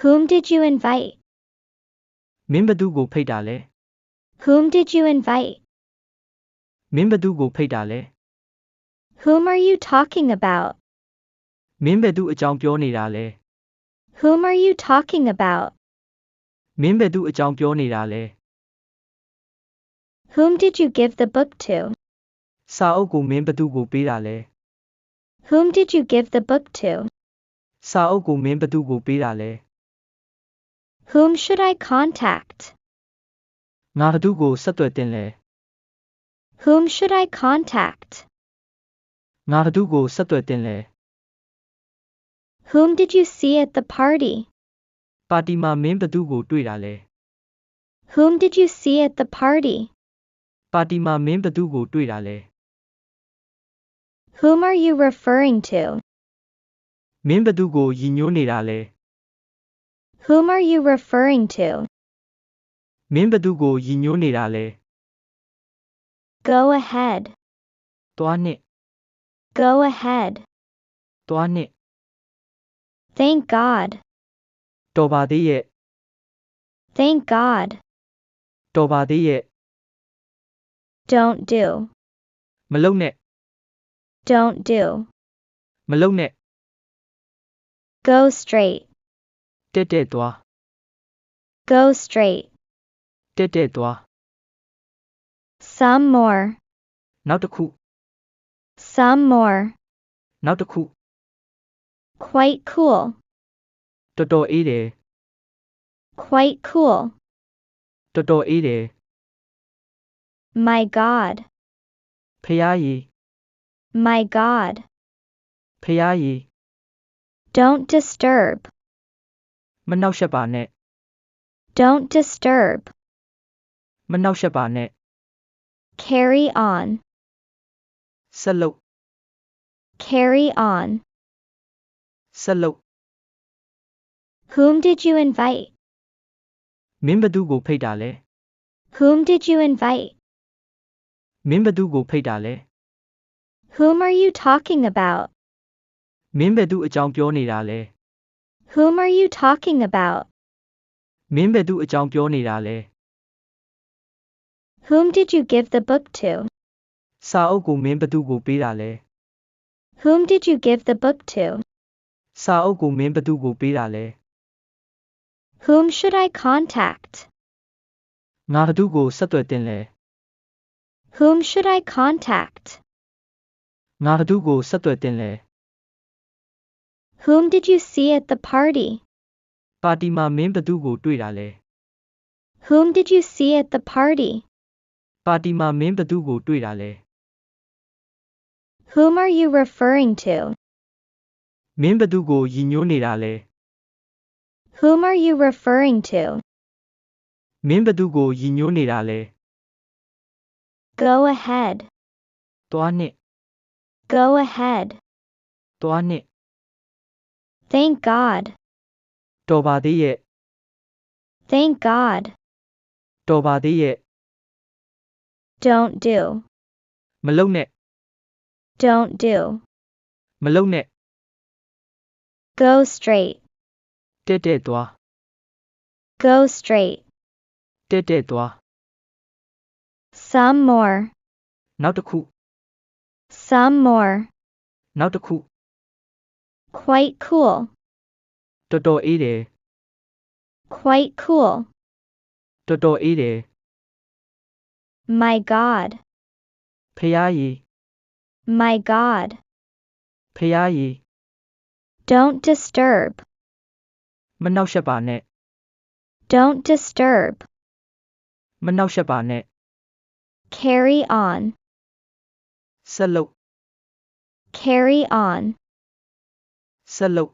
Whom did you invite? မင်းဘသူကိုဖိတ်တာလဲ Whom did you invite? မင်းဘသူကိုဖိတ်တာလဲ Whom are you talking about? မင်းဘသူအကြောင်းပြောနေတာလဲ Whom are you talking about? မင်းဘသူအကြောင်းပြောနေတာလဲ Whom did you give the book to? စာအုပ်ကိုမင်းဘသူကိုပေးတာလဲ Whom did you give the book to? စာအုပ်ကိုမင်းဘသူကိုပေးတာလဲ Whom should I contact? ငါဘသူကိုဆက်သွယ်တင်လဲ Whom should I contact? ငါဘသူကိုဆက်သွယ်တင်လဲ Whom did you see at the party? ပါတီမှာမင်းဘသူကိုတွေ့တာလဲ Whom did you see at the party? ပါတီမှာမင်းဘသူကိုတွေ့တာလဲ Whom are you referring to? မင်းဘသူကိုရည်ညွှန်းနေတာလဲ Whom are you referring to? မင်းဘသူကိုရည်ညွှန်းနေတာလဲ Go ahead. သွားနှစ် Go ahead. သွားနှစ် Thank God. တော်ပါသေးရဲ့ Thank God. တော်ပါသေးရဲ့ Don't do. မလုံနဲ့ Don't do. မလုံနဲ့ Go straight. တက်တက်သွား Go straight. တက်တက်သွား Some more. နောက်တစ်ခု Some more. နောက်တစ်ခု Quite cool. တော်တော်အေးတယ် Quite cool. တော်တော်အေးတယ် My God. ဖျားရည် My God. ဖျားရည် Don't disturb. မနှောက်ယှက်ပါနဲ့ Don't disturb. မနှောက်ယှက်ပါနဲ့ Carry on. ဆက်လုပ် Carry on. ဆက်လုပ် Whom did you invite? မင်းဘသူကိုဖိတ်တာလဲ Whom did you invite? မင်းဘသူကိုဖိတ်တာလဲ Whom are you talking about? မင်းဘသူအကြောင်းပြောနေတာလဲ Whom are you talking about? မင်းဘသူအကြောင်းပြောနေတာလဲ Whom did you give the book to? စာအုပ်ကိုမင်းဘသူကိုပေးတာလဲ Whom did you give the book to? စာအုပ်ကိုမင်းဘသူကိုပေးတာလဲ Whom should I contact? ငါဘသူကိုဆက်သွယ်တင်လဲ Whom should I contact? ငါဘသူကိုဆက်သွယ်တင်လဲ Whom did you see at the party? ပါတီမှာမင်းဘသူကိုတွေ့တာလဲ Whom did you see at the party? ပါတီမှာမင်းဘသူကိုတွေ့တာလဲ Whom are you referring to? မင်းဘသူကိုရည်ညွှန်းနေတာလဲ Whom are you referring to? မင်းဘသူကိုရည်ညွှန်းနေတာလဲ Go ahead. သွားနှစ် Go ahead. သွားနှစ် Thank God. တော်ပါသေးရဲ့ Thank God. တော်ပါသေးရဲ့ Don't do. မလုံနဲ့ Don't do. မလုံနဲ့ Go straight. တက်တက်သွား Go straight. တက်တက်သွား Some more. နောက်တစ်ခု Some more. နောက်တစ်ခု Quite cool. တော်တော်အေးတယ် Quite cool. တော်တော်အေးတယ် My God. ဖျားရည် My God. ဖျားရည် Don't disturb. မနှောက်ယှက်ပါနဲ့ Don't disturb. မနှောက်ယှက်ပါနဲ့ Carry on. ဆက်လုပ် Carry on. ဆက်လုပ်